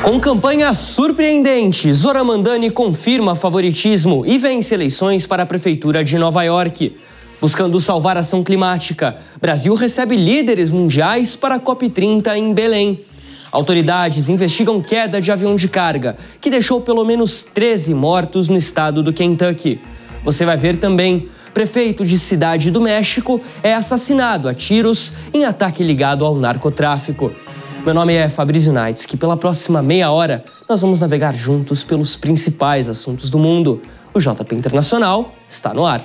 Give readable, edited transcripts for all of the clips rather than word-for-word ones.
Com campanha surpreendente, Zoran Mandani confirma favoritismo e vence eleições para a Prefeitura de Nova York. Buscando salvar a ação climática, Brasil recebe líderes mundiais para a COP30 em Belém. Autoridades investigam queda de avião de carga, que deixou pelo menos 13 mortos no estado do Kentucky. Você vai ver também, prefeito de Cidade do México é assassinado a tiros em ataque ligado ao narcotráfico. Meu nome é Fabrício Naitz, que pela próxima meia hora nós vamos navegar juntos pelos principais assuntos do mundo. O JP Internacional está no ar.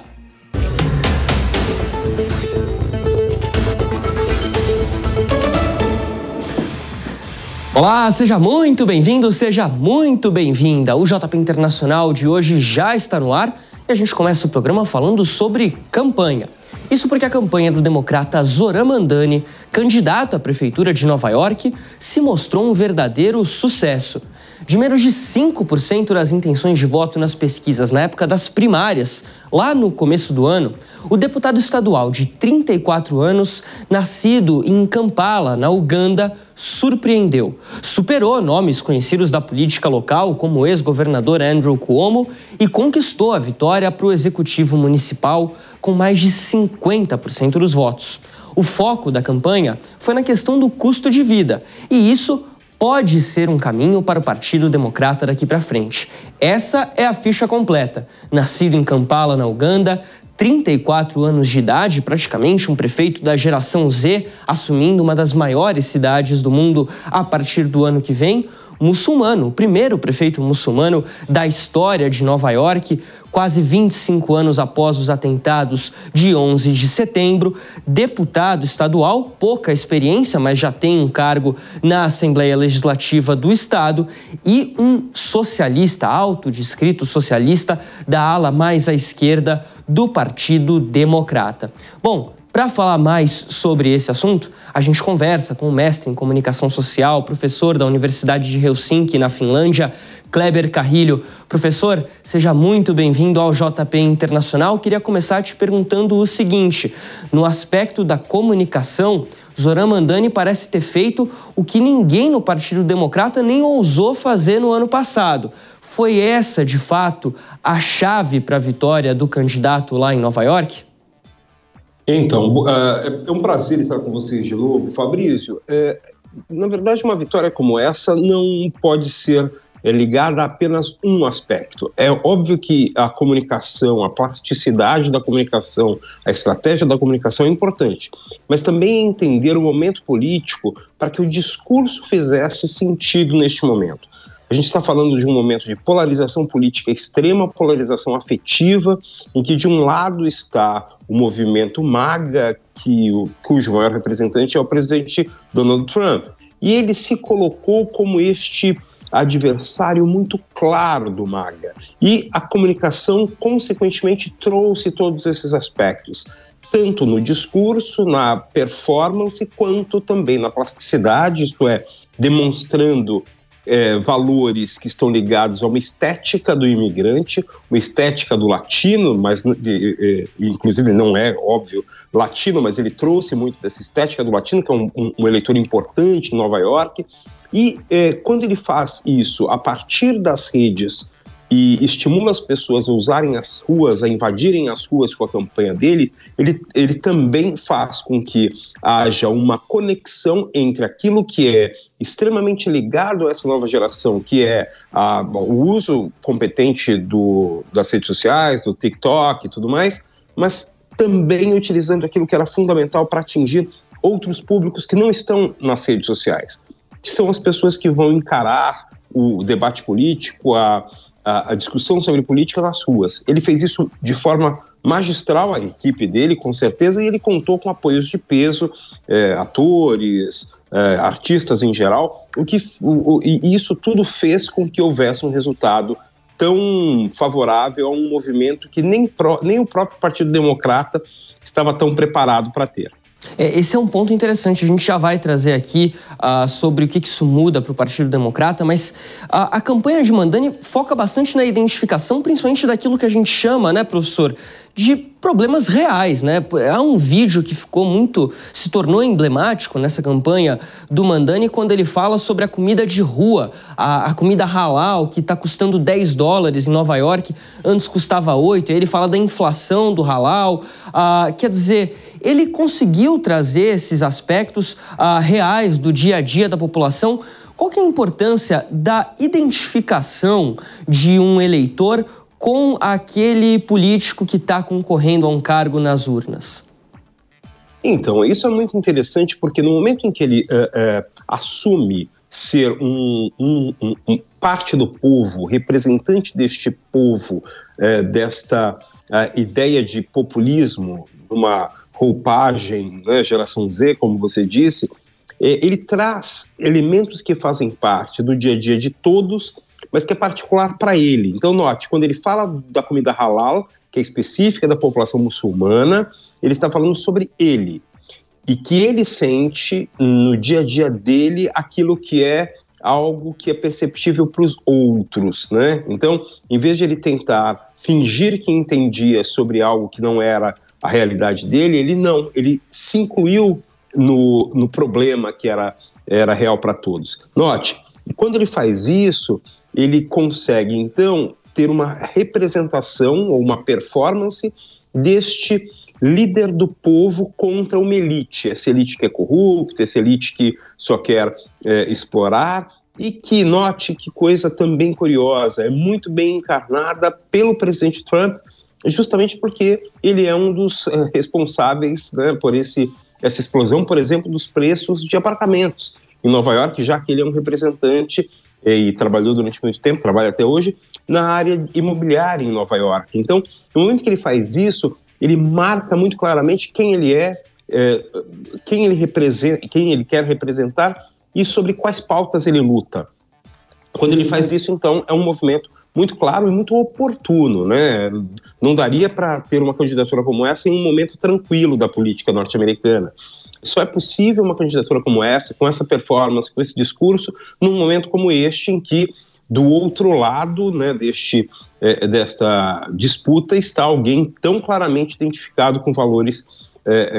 Olá, seja muito bem-vindo, seja muito bem-vinda. O JP Internacional de hoje já está no ar e a gente começa o programa falando sobre campanha. Isso porque a campanha do democrata Zoran Mandani, candidato à prefeitura de Nova York, se mostrou um verdadeiro sucesso. De menos de 5% das intenções de voto nas pesquisas na época das primárias, lá no começo do ano, o deputado estadual de 34 anos, nascido em Kampala, na Uganda, surpreendeu. Superou nomes conhecidos da política local, como o ex-governador Andrew Cuomo, e conquistou a vitória para o executivo municipal com mais de 50% dos votos. O foco da campanha foi na questão do custo de vida, e isso pode ser um caminho para o Partido Democrata daqui para frente. Essa é a ficha completa. Nascido em Kampala, na Uganda, 34 anos de idade, praticamente um prefeito da geração Z, assumindo uma das maiores cidades do mundo a partir do ano que vem, muçulmano, o primeiro prefeito muçulmano da história de Nova York, quase 25 anos após os atentados de 11 de setembro, deputado estadual, pouca experiência, mas já tem um cargo na Assembleia Legislativa do Estado, e um socialista, autodescrito socialista, da ala mais à esquerda do Partido Democrata. Bom, para falar mais sobre esse assunto, a gente conversa com o mestre em comunicação social, professor da Universidade de Helsinki, na Finlândia, Kleber Carrilho. Professor, seja muito bem-vindo ao JP Internacional. Queria começar te perguntando o seguinte: no aspecto da comunicação, Zoran Mandani parece ter feito o que ninguém no Partido Democrata nem ousou fazer no ano passado. Foi essa, de fato, a chave para a vitória do candidato lá em Nova York? Então, é um prazer estar com vocês de novo. Fabrício, na verdade, uma vitória como essa não pode ser ligada a apenas um aspecto. É óbvio que a comunicação, a plasticidade da comunicação, a estratégia da comunicação é importante, mas também entender o momento político para que o discurso fizesse sentido neste momento. A gente está falando de um momento de polarização política extrema, polarização afetiva, em que de um lado está o movimento MAGA, cujo maior representante é o presidente Donald Trump. E ele se colocou como este adversário muito claro do MAGA. E a comunicação, consequentemente, trouxe todos esses aspectos, tanto no discurso, na performance, quanto também na plasticidade, isto é, demonstrando valores que estão ligados a uma estética do imigrante, uma estética do latino, mas inclusive não é, óbvio, latino, mas ele trouxe muito dessa estética do latino, que é um eleitor importante em Nova York, e quando ele faz isso a partir das redes e estimula as pessoas a usarem as ruas, a invadirem as ruas com a campanha dele, ele também faz com que haja uma conexão entre aquilo que é extremamente ligado a essa nova geração, que é o uso competente das redes sociais, do TikTok e tudo mais, mas também utilizando aquilo que era fundamental para atingir outros públicos que não estão nas redes sociais, que são as pessoas que vão encarar o debate político, a discussão sobre política nas ruas. Ele fez isso de forma magistral, a equipe dele, com certeza, e ele contou com apoios de peso, atores, artistas em geral, e isso tudo fez com que houvesse um resultado tão favorável a um movimento que nem o próprio Partido Democrata estava tão preparado para ter. Esse é um ponto interessante, a gente já vai trazer aqui sobre o que isso muda para o Partido Democrata, mas a campanha de Mamdani foca bastante na identificação, principalmente daquilo que a gente chama, né, professor, de problemas reais, né? Há um vídeo que se tornou emblemático nessa campanha do Mamdani quando ele fala sobre a comida de rua, a comida halal, que está custando $10 em Nova York, antes custava 8, e aí ele fala da inflação do halal, quer dizer, ele conseguiu trazer esses aspectos reais do dia a dia da população. Qual que é a importância da identificação de um eleitor com aquele político que está concorrendo a um cargo nas urnas? Então, isso é muito interessante porque no momento em que ele assume ser parte do povo, representante deste povo, desta ideia de populismo, uma roupagem, né, geração Z, como você disse, ele traz elementos que fazem parte do dia a dia de todos, mas que é particular para ele. Então, note, quando ele fala da comida halal, que é específica da população muçulmana, ele está falando sobre ele. E que ele sente no dia a dia dele aquilo que é algo que é perceptível para os outros, né? Então, em vez de ele tentar fingir que entendia sobre algo que não era a realidade dele, ele se incluiu no problema que era real para todos. Note, quando ele faz isso, ele consegue, então, ter uma representação ou uma performance deste líder do povo contra uma elite. Essa elite que é corrupta, essa elite que só quer explorar e que, note que coisa também curiosa, é muito bem encarnada pelo presidente Trump, justamente porque ele é um dos responsáveis, né, por essa explosão, por exemplo, dos preços de apartamentos em Nova York, já que ele é um representante e trabalhou durante muito tempo, trabalha até hoje, na área imobiliária em Nova York. Então, no momento que ele faz isso, ele marca muito claramente quem ele é, quem ele representa, quem ele quer representar e sobre quais pautas ele luta. Quando ele faz isso, então, é um movimento muito claro e muito oportuno, né? Não daria para ter uma candidatura como essa em um momento tranquilo da política norte-americana. Só é possível uma candidatura como essa, com essa performance, com esse discurso, num momento como este, em que, do outro lado, né, desta disputa, está alguém tão claramente identificado com valores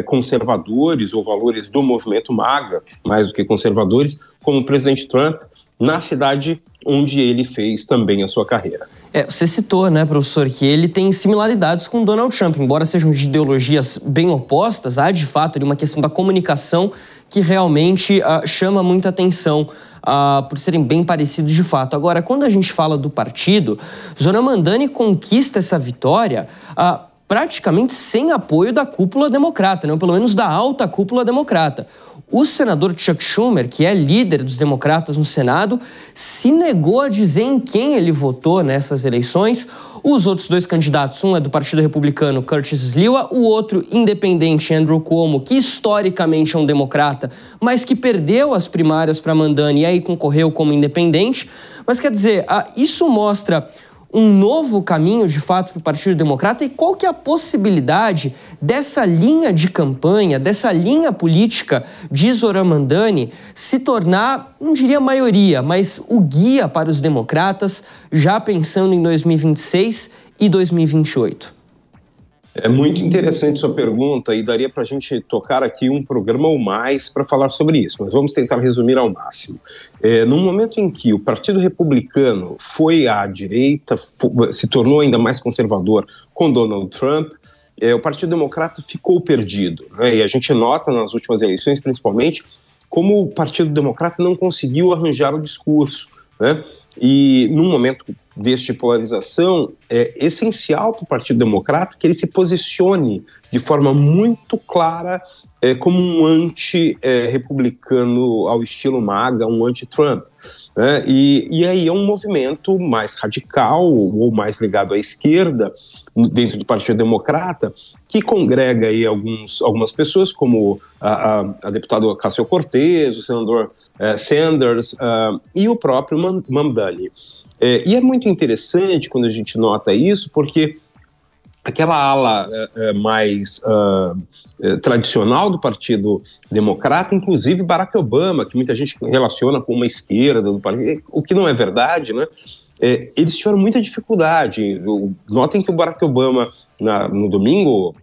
conservadores ou valores do movimento MAGA, mais do que conservadores, como o presidente Trump, na cidade onde ele fez também a sua carreira. Você citou, né, professor, que ele tem similaridades com Donald Trump, embora sejam de ideologias bem opostas, há de fato ali uma questão da comunicação que realmente chama muita atenção por serem bem parecidos de fato. Agora, quando a gente fala do partido, Zoran Mamdani conquista essa vitória praticamente sem apoio da cúpula democrata, né? Ou pelo menos da alta cúpula democrata. O senador Chuck Schumer, que é líder dos democratas no Senado, se negou a dizer em quem ele votou nessas eleições. Os outros dois candidatos, um é do Partido Republicano, Curtis Sliwa, o outro independente, Andrew Cuomo, que historicamente é um democrata, mas que perdeu as primárias para Mamdani e aí concorreu como independente. Mas quer dizer, isso mostra um novo caminho, de fato, para o Partido Democrata? E qual que é a possibilidade dessa linha de campanha, dessa linha política de Zoran Mamdani se tornar, não diria maioria, mas o guia para os democratas, já pensando em 2026 e 2028? É muito interessante sua pergunta e daria para a gente tocar aqui um programa ou mais para falar sobre isso, mas vamos tentar resumir ao máximo. No momento em que o Partido Republicano foi à direita, se tornou ainda mais conservador com Donald Trump, o Partido Democrata ficou perdido, né? E a gente nota nas últimas eleições, principalmente, como o Partido Democrata não conseguiu arranjar o discurso, né? E num momento deste polarização, é essencial para o Partido Democrata que ele se posicione de forma muito clara como um anti-republicano ao estilo MAGA, um anti-Trump. Né? E aí é um movimento mais radical ou mais ligado à esquerda dentro do Partido Democrata, que congrega aí algumas pessoas, como a deputada Ocasio-Cortez, o senador Sanders e o próprio Mamdani. E é muito interessante quando a gente nota isso, porque aquela ala mais tradicional do Partido Democrata, inclusive Barack Obama, que muita gente relaciona com uma esquerda do partido, o que não é verdade, né? Eles tiveram muita dificuldade. Notem que o Barack Obama, no domingo,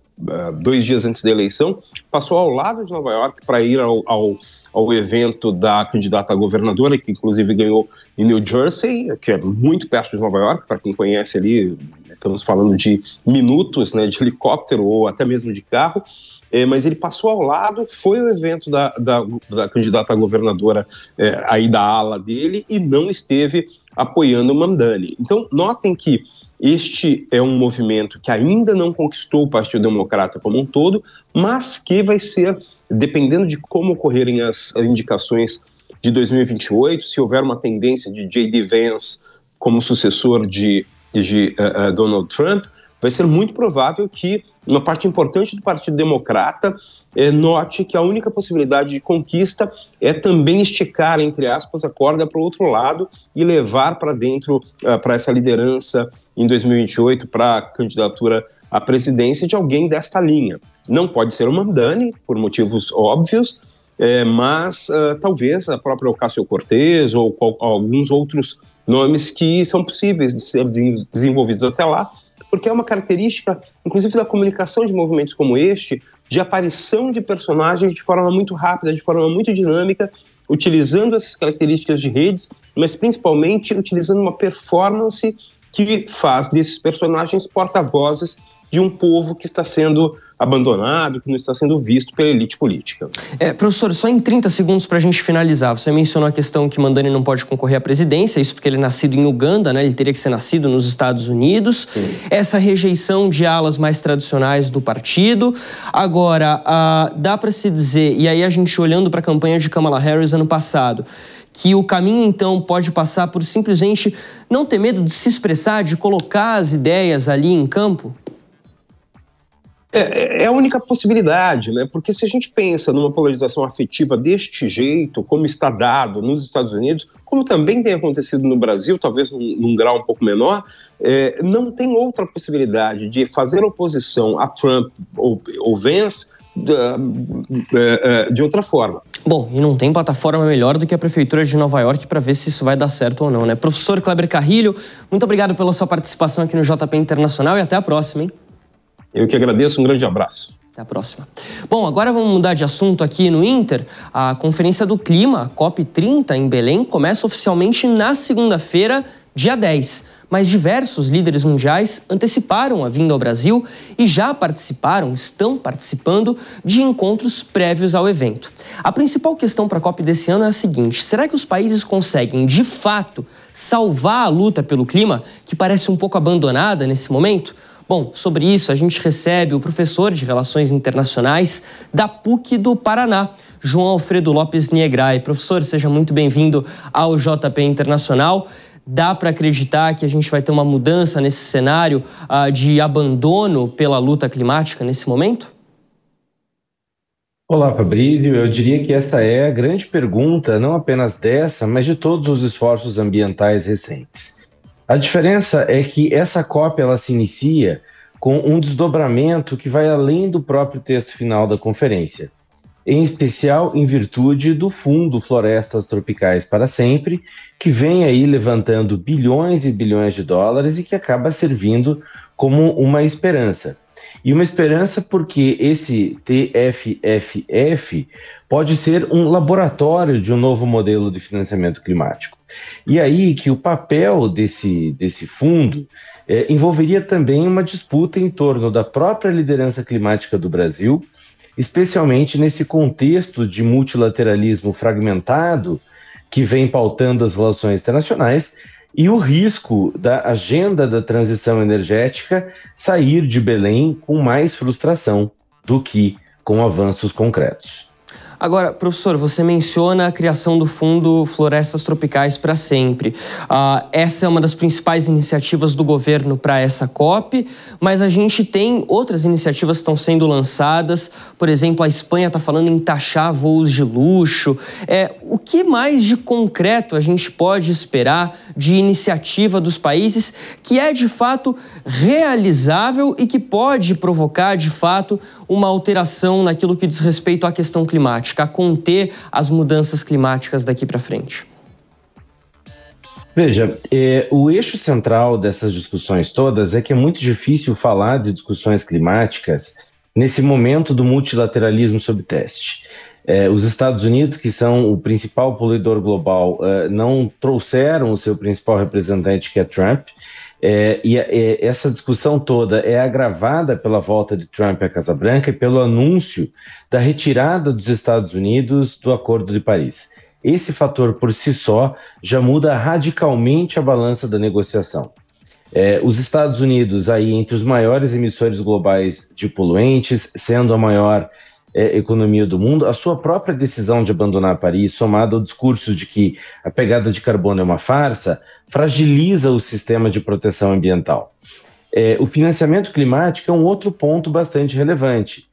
2 dias antes da eleição, passou ao lado de Nova York para ir ao evento da candidata a governadora, que inclusive ganhou em New Jersey, que é muito perto de Nova York. Para quem conhece ali, estamos falando de minutos, né, de helicóptero ou até mesmo de carro. Mas ele passou ao lado, foi ao evento da candidata a governadora aí da ala dele e não esteve apoiando o Mamdani. Então, notem que este é um movimento que ainda não conquistou o Partido Democrata como um todo, mas que vai ser, dependendo de como ocorrerem as indicações de 2028, se houver uma tendência de J.D. Vance como sucessor de Donald Trump, vai ser muito provável que uma parte importante do Partido Democrata note que a única possibilidade de conquista é também esticar, entre aspas, a corda para o outro lado e levar para dentro, para essa liderança em 2028, para a candidatura à presidência de alguém desta linha. Não pode ser o Mamdani, por motivos óbvios, mas talvez a própria Ocasio-Cortez ou alguns outros nomes que são possíveis de ser desenvolvidos até lá, porque é uma característica, inclusive da comunicação de movimentos como este, de aparição de personagens de forma muito rápida, de forma muito dinâmica, utilizando essas características de redes, mas principalmente utilizando uma performance que faz desses personagens porta-vozes de um povo que está sendo abandonado, que não está sendo visto pela elite política. Professor, só em 30 segundos para a gente finalizar. Você mencionou a questão que Mamdani não pode concorrer à presidência, isso porque ele é nascido em Uganda, né? Ele teria que ser nascido nos Estados Unidos. Sim. Essa rejeição de alas mais tradicionais do partido. Agora, dá para se dizer, e aí a gente olhando para a campanha de Kamala Harris ano passado, que o caminho, então, pode passar por simplesmente não ter medo de se expressar, de colocar as ideias ali em campo? É a única possibilidade, né? Porque se a gente pensa numa polarização afetiva deste jeito, como está dado nos Estados Unidos, como também tem acontecido no Brasil, talvez num grau um pouco menor, não tem outra possibilidade de fazer oposição a Trump ou Vance de outra forma. Bom, e não tem plataforma melhor do que a Prefeitura de Nova York para ver se isso vai dar certo ou não, né? Professor Kleber Carrilho, muito obrigado pela sua participação aqui no JP Internacional e até a próxima, hein? Eu que agradeço, um grande abraço. Até a próxima. Bom, agora vamos mudar de assunto aqui no Inter. A Conferência do Clima, a COP30 em Belém, começa oficialmente na segunda-feira, dia 10. Mas diversos líderes mundiais anteciparam a vinda ao Brasil e já estão participando de encontros prévios ao evento. A principal questão para a COP desse ano é a seguinte: será que os países conseguem, de fato, salvar a luta pelo clima, que parece um pouco abandonada nesse momento? Bom, sobre isso a gente recebe o professor de Relações Internacionais da PUC do Paraná, João Alfredo Lopes Niegrai. Professor, seja muito bem-vindo ao JP Internacional. Dá para acreditar que a gente vai ter uma mudança nesse cenário de abandono pela luta climática nesse momento? Olá, Fabrício. Eu diria que essa é a grande pergunta, não apenas dessa, mas de todos os esforços ambientais recentes. A diferença é que essa COP ela se inicia com um desdobramento que vai além do próprio texto final da conferência, em especial em virtude do Fundo Florestas Tropicais para Sempre, que vem aí levantando bilhões e bilhões de dólares e que acaba servindo como uma esperança. E uma esperança porque esse TFFF pode ser um laboratório de um novo modelo de financiamento climático. E aí que o papel desse fundo envolveria também uma disputa em torno da própria liderança climática do Brasil, especialmente nesse contexto de multilateralismo fragmentado que vem pautando as relações internacionais, e o risco da agenda da transição energética sair de Belém com mais frustração do que com avanços concretos. Agora, professor, você menciona a criação do Fundo Florestas Tropicais para Sempre. Essa é uma das principais iniciativas do governo para essa COP, mas a gente tem outras iniciativas que estão sendo lançadas. Por exemplo, a Espanha está falando em taxar voos de luxo. O que mais de concreto a gente pode esperar de iniciativa dos países que é, de fato, realizável e que pode provocar, de fato, uma alteração naquilo que diz respeito à questão climática, a conter as mudanças climáticas daqui para frente? Veja, o eixo central dessas discussões todas é que é muito difícil falar de discussões climáticas nesse momento do multilateralismo sob teste. Os Estados Unidos, que são o principal poluidor global, não trouxeram o seu principal representante, que é Trump, essa discussão toda é agravada pela volta de Trump à Casa Branca e pelo anúncio da retirada dos Estados Unidos do Acordo de Paris. Esse fator por si só já muda radicalmente a balança da negociação. Os Estados Unidos, aí, entre os maiores emissores globais de poluentes, sendo a maior economia do mundo, a sua própria decisão de abandonar Paris, somada ao discurso de que a pegada de carbono é uma farsa, fragiliza o sistema de proteção ambiental. O financiamento climático é um outro ponto bastante relevante.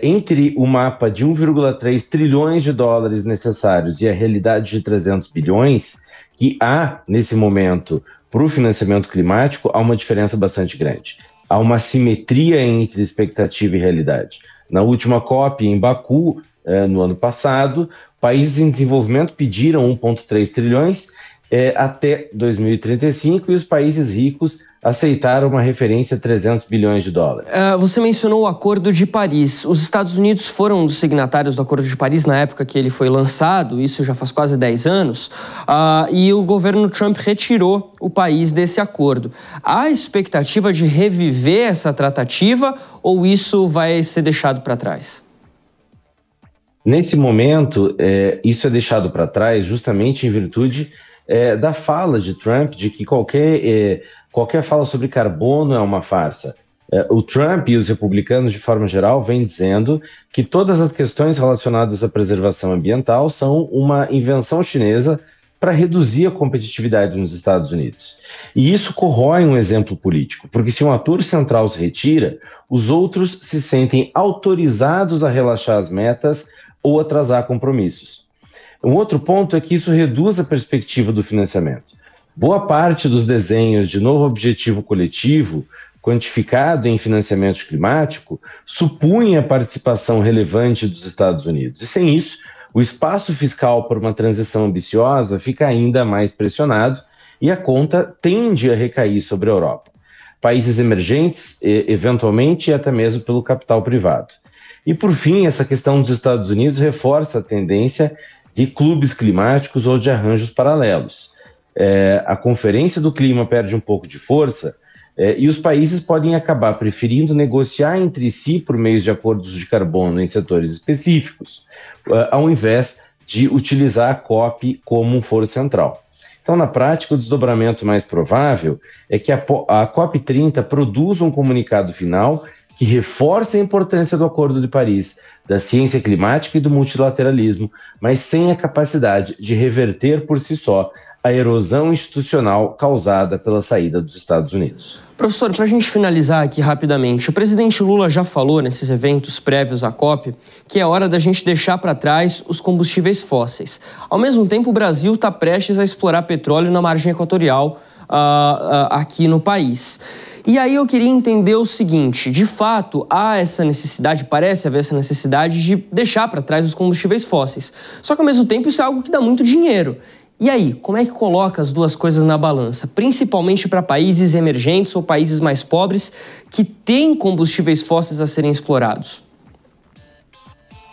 Entre o mapa de 1,3 trilhões de dólares necessários e a realidade de 300 bilhões, que há, nesse momento, para o financiamento climático, há uma diferença bastante grande. Há uma assimetria entre expectativa e realidade. Na última COP, em Baku, no ano passado, países em desenvolvimento pediram 1,3 trilhões até 2035 e os países ricos aceitaram uma referência a 300 bilhões de dólares. Você mencionou o Acordo de Paris. Os Estados Unidos foram um dos signatários do Acordo de Paris na época que ele foi lançado, isso já faz quase 10 anos, e o governo Trump retirou o país desse acordo. Há expectativa de reviver essa tratativa ou isso vai ser deixado para trás? Nesse momento, isso é deixado para trás justamente em virtude da fala de Trump de que qualquer fala sobre carbono é uma farsa. O Trump e os republicanos, de forma geral, vêm dizendo que todas as questões relacionadas à preservação ambiental são uma invenção chinesa para reduzir a competitividade nos Estados Unidos. E isso corrói um exemplo político, porque se um ator central se retira, os outros se sentem autorizados a relaxar as metas ou atrasar compromissos. Um outro ponto é que isso reduz a perspectiva do financiamento. Boa parte dos desenhos de novo objetivo coletivo, quantificado em financiamento climático, supunha a participação relevante dos Estados Unidos. E sem isso, o espaço fiscal para uma transição ambiciosa fica ainda mais pressionado e a conta tende a recair sobre a Europa. Países emergentes, eventualmente, e até mesmo pelo capital privado. E, por fim, essa questão dos Estados Unidos reforça a tendência de clubes climáticos ou de arranjos paralelos. A Conferência do Clima perde um pouco de força e os países podem acabar preferindo negociar entre si por meio de acordos de carbono em setores específicos, ao invés de utilizar a COP como um foro central. Então, na prática, o desdobramento mais provável é que a COP30 produza um comunicado final que reforce a importância do Acordo de Paris, da ciência climática e do multilateralismo, mas sem a capacidade de reverter por si só a erosão institucional causada pela saída dos Estados Unidos. Professor, para a gente finalizar aqui rapidamente, o presidente Lula já falou nesses eventos prévios à COP que é hora da gente deixar para trás os combustíveis fósseis. Ao mesmo tempo, o Brasil está prestes a explorar petróleo na margem equatorial aqui no país. E aí eu queria entender o seguinte, de fato, há essa necessidade, parece haver essa necessidade de deixar para trás os combustíveis fósseis. Só que, ao mesmo tempo, isso é algo que dá muito dinheiro. E aí, como é que coloca as duas coisas na balança? Principalmente para países emergentes ou países mais pobres que têm combustíveis fósseis a serem explorados?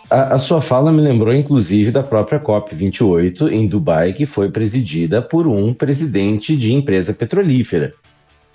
A sua fala me lembrou, inclusive, da própria COP28 em Dubai, que foi presidida por um presidente de empresa petrolífera.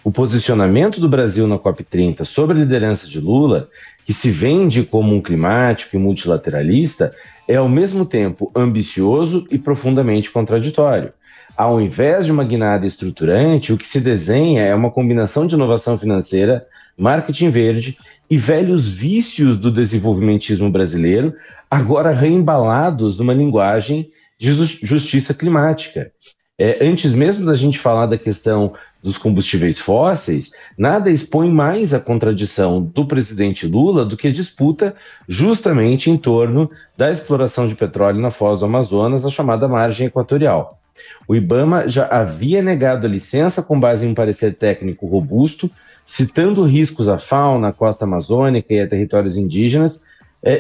O posicionamento do Brasil na COP30 sobre a liderança de Lula, que se vende como um climático e multilateralista, é ao mesmo tempo ambicioso e profundamente contraditório. Ao invés de uma guinada estruturante, o que se desenha é uma combinação de inovação financeira, marketing verde e velhos vícios do desenvolvimentismo brasileiro, agora reembalados numa linguagem de justiça climática. Antes mesmo da gente falar da questão dos combustíveis fósseis, nada expõe mais a contradição do presidente Lula do que a disputa justamente em torno da exploração de petróleo na foz do Amazonas, a chamada margem equatorial. O IBAMA já havia negado a licença com base em um parecer técnico robusto, citando riscos à fauna, à costa amazônica e a territórios indígenas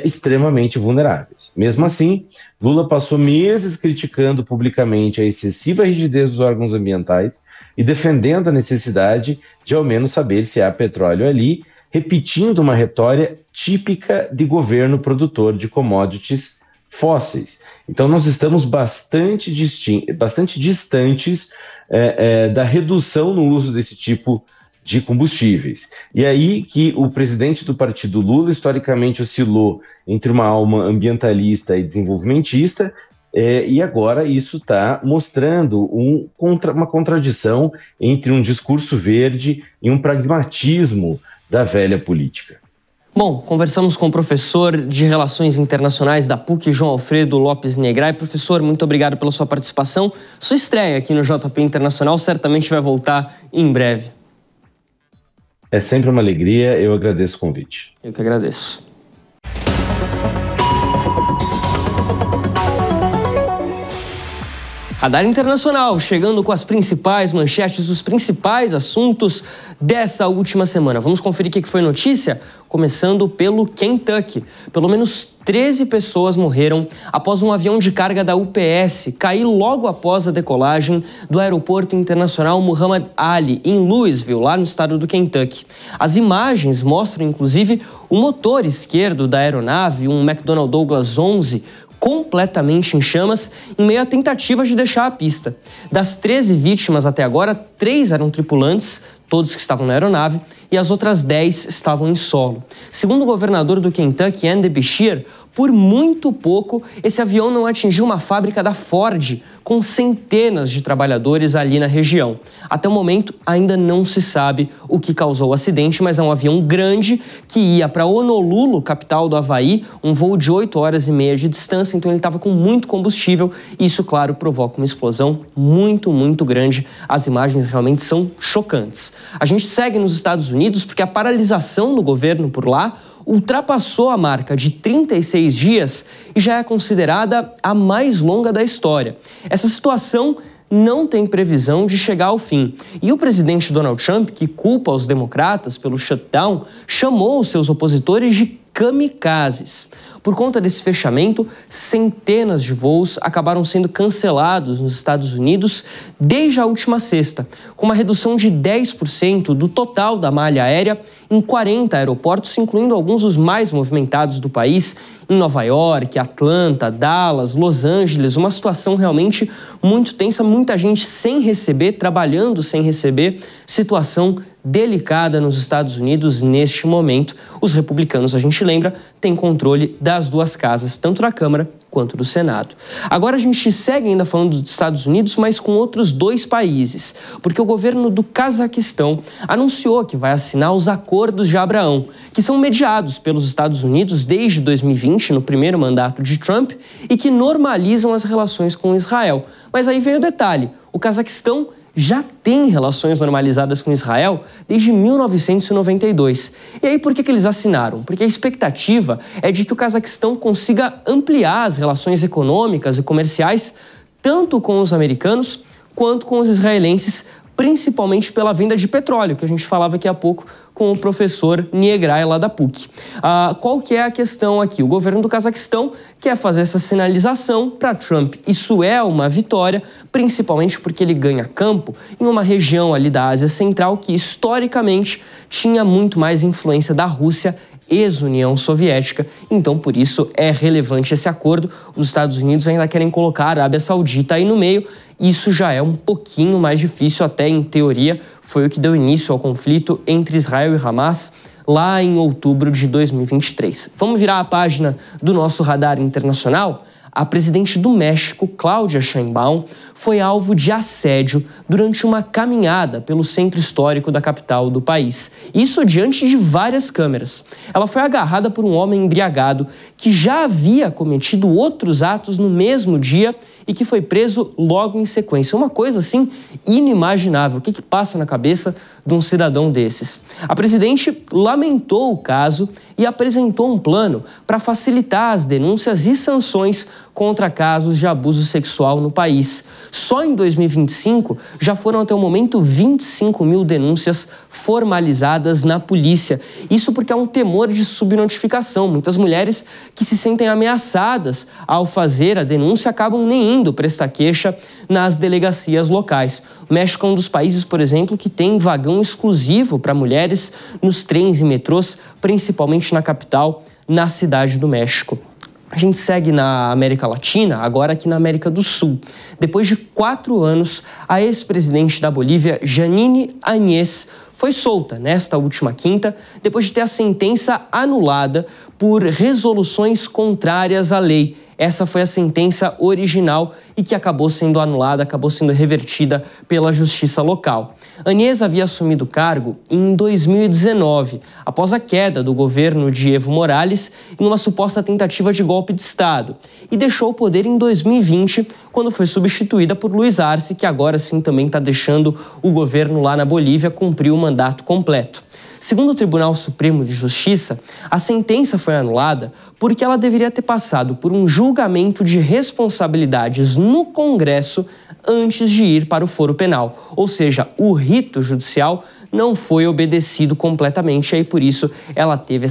extremamente vulneráveis. Mesmo assim, Lula passou meses criticando publicamente a excessiva rigidez dos órgãos ambientais e defendendo a necessidade de ao menos saber se há petróleo ali, repetindo uma retórica típica de governo produtor de commodities fósseis. Então nós estamos bastante distantes da redução no uso desse tipo de combustíveis. E aí que o presidente do partido Lula historicamente oscilou entre uma alma ambientalista e desenvolvimentista, e agora isso está mostrando uma contradição entre um discurso verde e um pragmatismo da velha política. Bom, conversamos com o professor de Relações Internacionais da PUC, João Alfredo Lopes Negrai. Professor, muito obrigado pela sua participação. Sua estreia aqui no JP Internacional certamente vai voltar em breve. É sempre uma alegria, eu agradeço o convite. Eu que agradeço. Radar Internacional, chegando com as principais manchetes, os principais assuntos dessa última semana. Vamos conferir o que foi notícia? Começando pelo Kentucky. Pelo menos 13 pessoas morreram após um avião de carga da UPS cair logo após a decolagem do Aeroporto Internacional Muhammad Ali, em Louisville, lá no estado do Kentucky. As imagens mostram, inclusive, o motor esquerdo da aeronave, um McDonnell Douglas 11, completamente em chamas, em meio a tentativas de deixar a pista. Das 13 vítimas até agora, 3 eram tripulantes, todos que estavam na aeronave, e as outras 10 estavam em solo. Segundo o governador do Kentucky, Andy Beshear, por muito pouco, esse avião não atingiu uma fábrica da Ford, com centenas de trabalhadores ali na região. Até o momento, ainda não se sabe o que causou o acidente, mas é um avião grande que ia para Honolulu, capital do Havaí, um voo de 8 horas e meia de distância, então ele estava com muito combustível e isso, claro, provoca uma explosão muito, muito grande. As imagens realmente são chocantes. A gente segue nos Estados Unidos porque a paralisação do governo por lá ultrapassou a marca de 36 dias e já é considerada a mais longa da história. Essa situação não tem previsão de chegar ao fim. E o presidente Donald Trump, que culpa os democratas pelo shutdown, chamou os seus opositores de kamikazes. Por conta desse fechamento, centenas de voos acabaram sendo cancelados nos Estados Unidos desde a última sexta, com uma redução de 10% do total da malha aérea em 40 aeroportos, incluindo alguns dos mais movimentados do país, em Nova York, Atlanta, Dallas, Los Angeles, uma situação realmente muito tensa, muita gente sem receber, trabalhando sem receber, situação delicada nos Estados Unidos neste momento. Os republicanos, a gente lembra, têm controle das duas casas, tanto da Câmara quanto do Senado. Agora a gente segue ainda falando dos Estados Unidos, mas com outros 2 países, porque o governo do Cazaquistão anunciou que vai assinar os Acordos de Abraão, que são mediados pelos Estados Unidos desde 2020, no primeiro mandato de Trump, e que normalizam as relações com Israel. Mas aí vem o detalhe, o Cazaquistão já tem relações normalizadas com Israel desde 1992. E aí por que eles assinaram? Porque a expectativa é de que o Cazaquistão consiga ampliar as relações econômicas e comerciais tanto com os americanos quanto com os israelenses, principalmente pela venda de petróleo, que a gente falava aqui há pouco com o professor Negrai lá da PUC. Qual que é a questão aqui? O governo do Cazaquistão quer fazer essa sinalização para Trump. Isso é uma vitória, principalmente porque ele ganha campo em uma região ali da Ásia Central que historicamente tinha muito mais influência da Rússia, ex-União Soviética, então por isso é relevante esse acordo. Os Estados Unidos ainda querem colocar a Arábia Saudita aí no meio, isso já é um pouquinho mais difícil, até em teoria foi o que deu início ao conflito entre Israel e Hamas lá em outubro de 2023. Vamos virar a página do nosso Radar Internacional? a presidente do México, Claudia Sheinbaum, foi alvo de assédio durante uma caminhada pelo centro histórico da capital do país. Isso diante de várias câmeras. Ela foi agarrada por um homem embriagado que já havia cometido outros atos no mesmo dia e que foi preso logo em sequência. Uma coisa assim inimaginável. O que passa na cabeça de um cidadão desses? A presidente lamentou o caso e apresentou um plano para facilitar as denúncias e sanções contra casos de abuso sexual no país. Só em 2025 já foram até o momento 25 mil denúncias formalizadas na polícia. Isso porque há um temor de subnotificação. Muitas mulheres que se sentem ameaçadas ao fazer a denúncia acabam nem indo prestar queixa nas delegacias locais. O México é um dos países, por exemplo, que tem vagão exclusivo para mulheres nos trens e metrôs, principalmente na capital, na Cidade do México. A gente segue na América Latina, agora aqui na América do Sul. Depois de 4 anos, a ex-presidente da Bolívia, Janine Áñez, foi solta nesta última quinta, depois de ter a sentença anulada por resoluções contrárias à lei. Essa foi a sentença original e que acabou sendo anulada, acabou sendo revertida pela justiça local. Áñez havia assumido o cargo em 2019, após a queda do governo de Evo Morales em uma suposta tentativa de golpe de Estado, e deixou o poder em 2020, quando foi substituída por Luiz Arce, que agora sim também está deixando o governo lá na Bolívia cumprir o mandato completo. Segundo o Tribunal Supremo de Justiça, a sentença foi anulada porque ela deveria ter passado por um julgamento de responsabilidades no Congresso antes de ir para o foro penal. Ou seja, o rito judicial não foi obedecido completamente, e aí por isso ela teve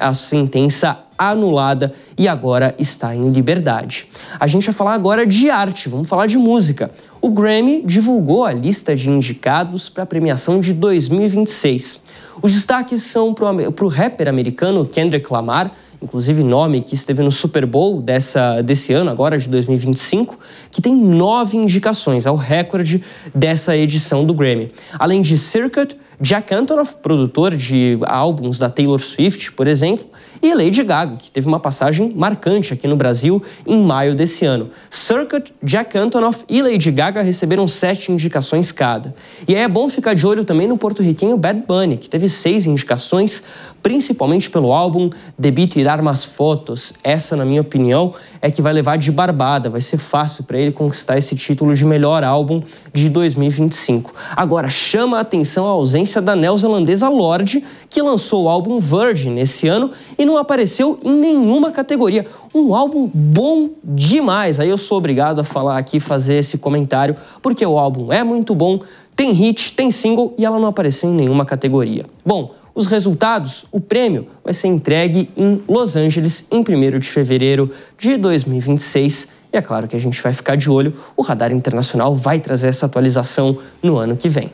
a sentença anulada e agora está em liberdade. A gente vai falar agora de arte, vamos falar de música. O Grammy divulgou a lista de indicados para a premiação de 2026. Os destaques são para o rapper americano Kendrick Lamar, inclusive nome que esteve no Super Bowl desse ano, agora de 2025, que tem 9 indicações, é o recorde dessa edição do Grammy. Além de Circuit, Jack Antonoff, produtor de álbuns da Taylor Swift, por exemplo, e Lady Gaga, que teve uma passagem marcante aqui no Brasil em maio desse ano. Circuit, Jack Antonoff e Lady Gaga receberam 7 indicações cada. E aí é bom ficar de olho também no porto-riquenho Bad Bunny, que teve 6 indicações, principalmente pelo álbum Debí Tirar Más Fotos. Essa, na minha opinião, é que vai levar de barbada, vai ser fácil para ele conquistar esse título de melhor álbum de 2025. Agora, chama a atenção a ausência da neozelandesa Lorde, que lançou o álbum Virgin esse ano e não apareceu em nenhuma categoria. Um álbum bom demais. Aí eu sou obrigado a falar aqui, fazer esse comentário, porque o álbum é muito bom, tem hit, tem single e ela não apareceu em nenhuma categoria. Bom, os resultados, o prêmio vai ser entregue em Los Angeles em 1º de fevereiro de 2026. E é claro que a gente vai ficar de olho, o Radar Internacional vai trazer essa atualização no ano que vem.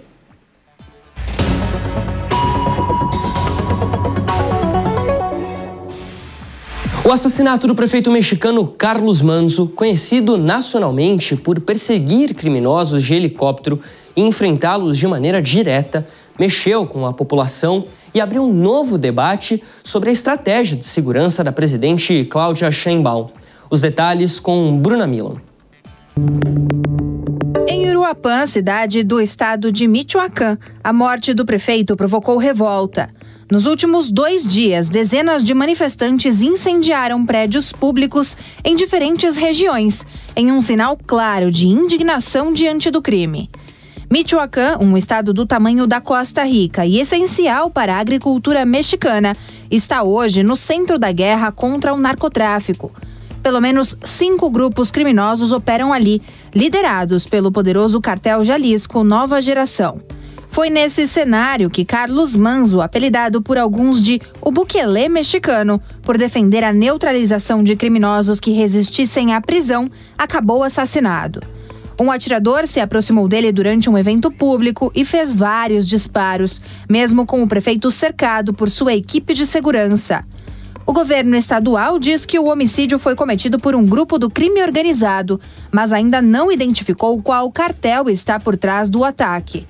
O assassinato do prefeito mexicano Carlos Manzo, conhecido nacionalmente por perseguir criminosos de helicóptero e enfrentá-los de maneira direta, mexeu com a população e abriu um novo debate sobre a estratégia de segurança da presidente Claudia Sheinbaum. Os detalhes com Bruna Milan. Em Uruapã, cidade do estado de Michoacán, a morte do prefeito provocou revolta. Nos últimos 2 dias, dezenas de manifestantes incendiaram prédios públicos em diferentes regiões, em um sinal claro de indignação diante do crime. Michoacán, um estado do tamanho da Costa Rica e essencial para a agricultura mexicana, está hoje no centro da guerra contra o narcotráfico. Pelo menos 5 grupos criminosos operam ali, liderados pelo poderoso cartel Jalisco Nova Geração. Foi nesse cenário que Carlos Manzo, apelidado por alguns de o Bukele mexicano, por defender a neutralização de criminosos que resistissem à prisão, acabou assassinado. Um atirador se aproximou dele durante um evento público e fez vários disparos, mesmo com o prefeito cercado por sua equipe de segurança. O governo estadual diz que o homicídio foi cometido por um grupo do crime organizado, mas ainda não identificou qual cartel está por trás do ataque.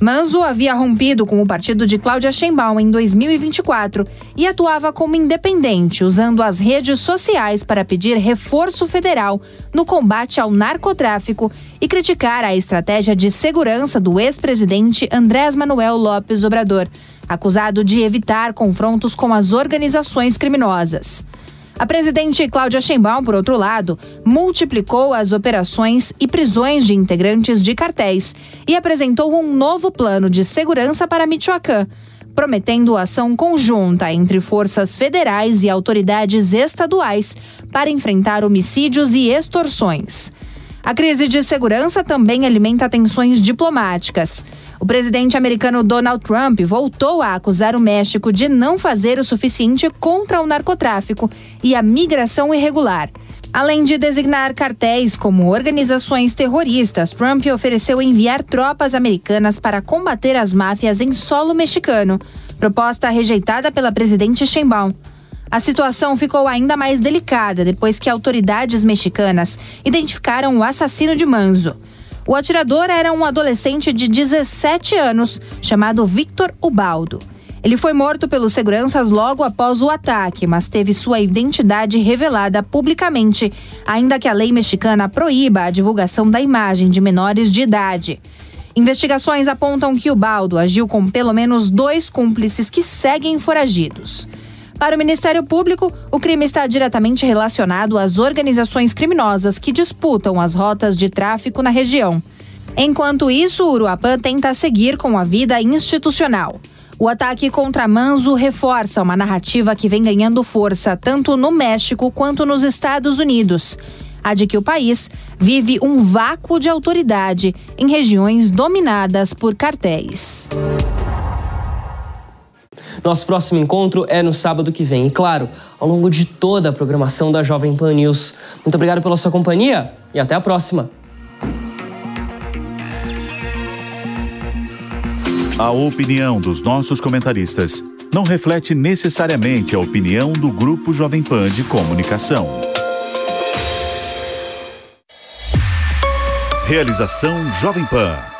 Manzo havia rompido com o partido de Cláudia Sheinbaum em 2024 e atuava como independente, usando as redes sociais para pedir reforço federal no combate ao narcotráfico e criticar a estratégia de segurança do ex-presidente Andrés Manuel López Obrador, acusado de evitar confrontos com as organizações criminosas. A presidente Cláudia Sheinbaum, por outro lado, multiplicou as operações e prisões de integrantes de cartéis e apresentou um novo plano de segurança para Michoacán, prometendo ação conjunta entre forças federais e autoridades estaduais para enfrentar homicídios e extorsões. A crise de segurança também alimenta tensões diplomáticas. O presidente americano Donald Trump voltou a acusar o México de não fazer o suficiente contra o narcotráfico e a migração irregular. Além de designar cartéis como organizações terroristas, Trump ofereceu enviar tropas americanas para combater as máfias em solo mexicano, proposta rejeitada pela presidente Sheinbaum. A situação ficou ainda mais delicada depois que autoridades mexicanas identificaram o assassino de Manzo. O atirador era um adolescente de 17 anos, chamado Víctor Ubaldo. Ele foi morto pelos seguranças logo após o ataque, mas teve sua identidade revelada publicamente, ainda que a lei mexicana proíba a divulgação da imagem de menores de idade. Investigações apontam que Ubaldo agiu com pelo menos 2 cúmplices que seguem foragidos. Para o Ministério Público, o crime está diretamente relacionado às organizações criminosas que disputam as rotas de tráfico na região. Enquanto isso, Uruapã tenta seguir com a vida institucional. O ataque contra Manzo reforça uma narrativa que vem ganhando força tanto no México quanto nos Estados Unidos. A de que o país vive um vácuo de autoridade em regiões dominadas por cartéis. Nosso próximo encontro é no sábado que vem. E claro, ao longo de toda a programação da Jovem Pan News. Muito obrigado pela sua companhia e até a próxima. A opinião dos nossos comentaristas não reflete necessariamente a opinião do Grupo Jovem Pan de Comunicação. Realização Jovem Pan.